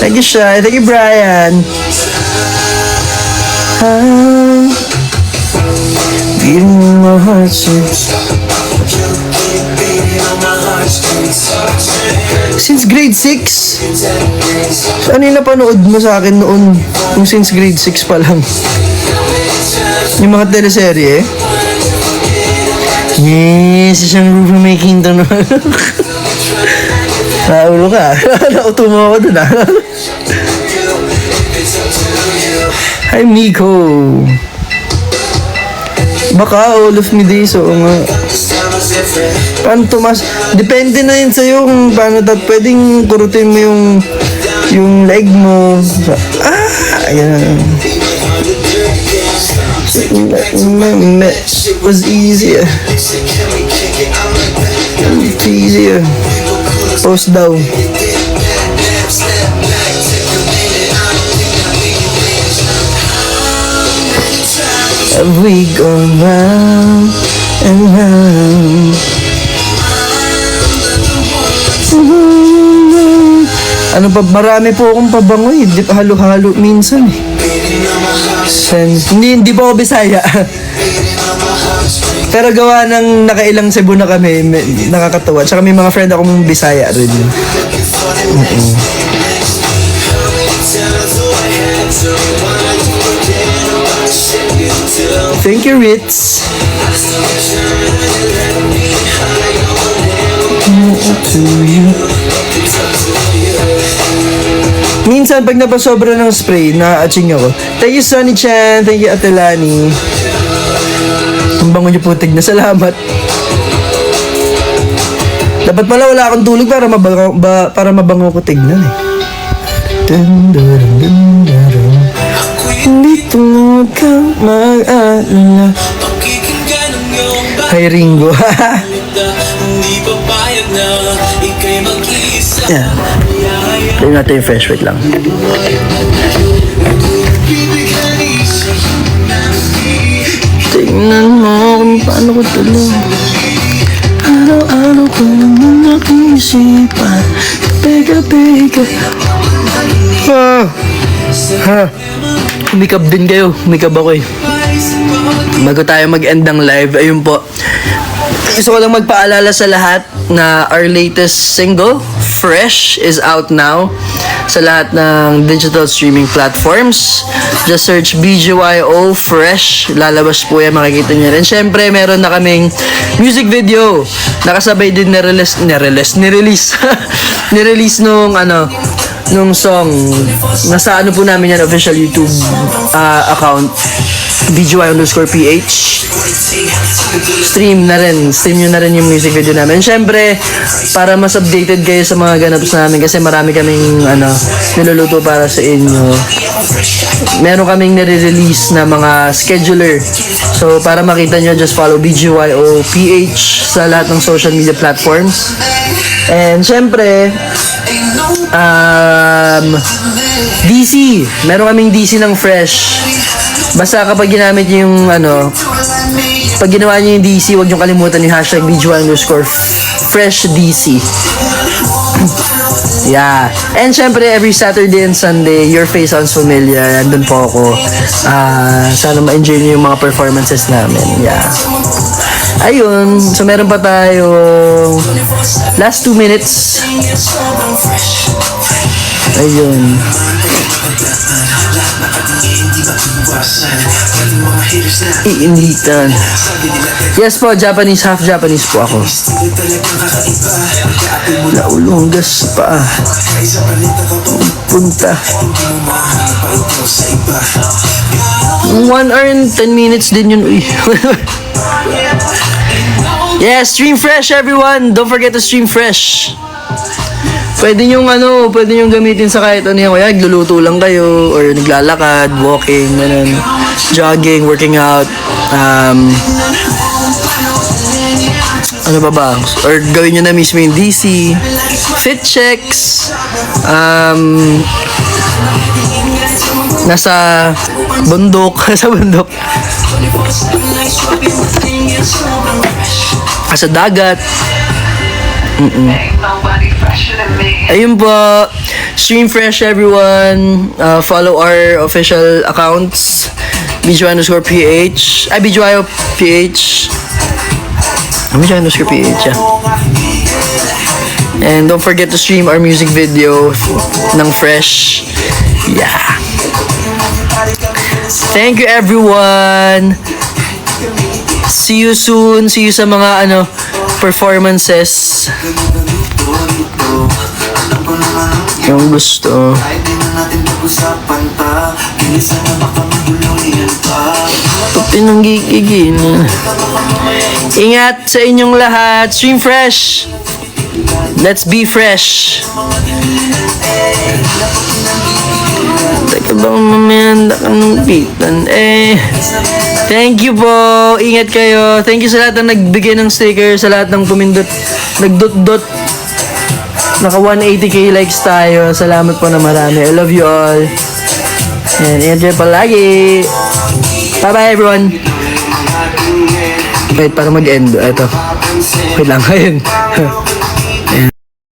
Thank you, Shai. Thank you, Brian. Beating my heart since grade 6. Ano yung napanood mo sa akin noon? Yung since grade 6 pa lang. Yung mga teleserye. Yes, isang roommate to na. Naulo ka. Nauto mo ako dun, Hi, Miko. Baka all of me days, oo nga. Paano Tomas? Depende na yun sa'yo kung paano pwedeng kurutin mo yung leg mo. Ayan. It was easier. It's easier. Post down. We go round and round. Ano pa, marami po akong pabango eh. Halo-halo minsan eh. Hindi po ako Bisaya. Pero gawa ng nakailang Cebu na kami, nakakatawa. Tsaka may mga friend akong Bisaya rin. Thank you, Ritz. Minsan, pag napasobra ng spray, na-aching ako. Thank you, Sonny Chan. Thank you, Atelani. Ang bango niyo putig na. Salamat. Dapat pala wala akong tulog para mabango ko tignan eh. Dito ka mag-alala. Hi, Ringo. Yeah. Tingnan natin yung fresh, wait lang. Tingnan mo kung paano ko tulog. Araw-araw ko naman nakisipan. Pega-pega. Umikab din kayo. Umikab ako eh. Bago tayo mag-end ng live, ayun po. Gusto ko lang magpaalala sa lahat na our latest single, Fresh, is out now sa lahat ng digital streaming platforms. Just search BGYO Fresh. Lalabas po yan, makikita nyo rin. Siyempre, meron na kaming music video. Nakasabay din nirelease nung song. Nasa ano po namin yan, official YouTube account, BGY_PH. Stream nyo na rin yung music video namin. Siyempre, para mas updated kayo sa mga ganaps namin, kasi marami kaming niluluto para sa inyo. Meron kaming nire-release na mga scheduler. So, para makita nyo, just follow BGYO_PH sa lahat ng social media platforms. And siyempre, DC. Meron kaming DC ng Fresh. Basta kapag ginamit nyo yung pag ginawa nyo yung DC, huwag nyo kalimutan yung hashtag BGY_FreshDC. Yeah. And syempre, every Saturday and Sunday, Your Face Sounds Familiar. Andun po ako. Sana ma-enjoy nyo yung mga performances namin. Yeah. Ayun. So, meron pa tayo last 2 minutes. Ayun. Iinitan. Yes po, Japanese, half Japanese po ako. Naulunggas pa. Punta. 1 hour and 10 minutes din yun. Yeah, stream fresh everyone. Don't forget to stream fresh. Pwede yung gamitin sa kahit ano yan. Kaya nagluluto lang kayo, or naglalakad, walking, ganun, jogging, working out, ano ba? Or gawin nyo na mismo yung DC, fit checks, nasa bundok, sa dagat. Ayun po. Stream Fresh, everyone. Follow our official accounts. BGY_PH. BGY_PH. BGY_PH, yeah. And don't forget to stream our music video ng Fresh. Yeah. Thank you, everyone. See you soon. See you sa mga performances. Yung gusto. Tutin ng gigigin. Ingat sa inyong lahat. Stream Fresh. Let's be fresh. Teka bang mamanda ka ng pitan Thank you po. Ingat kayo. Thank you sa lahat ng nagbigay ng sticker, sa lahat ng pumindot, nagdot-dot. Naka 180k likes tayo. Salamat po na marami. I love you all. And ingat kayo palagi. Bye-bye, everyone. Wait, para mag-end. Ito. Wait lang. Ayun.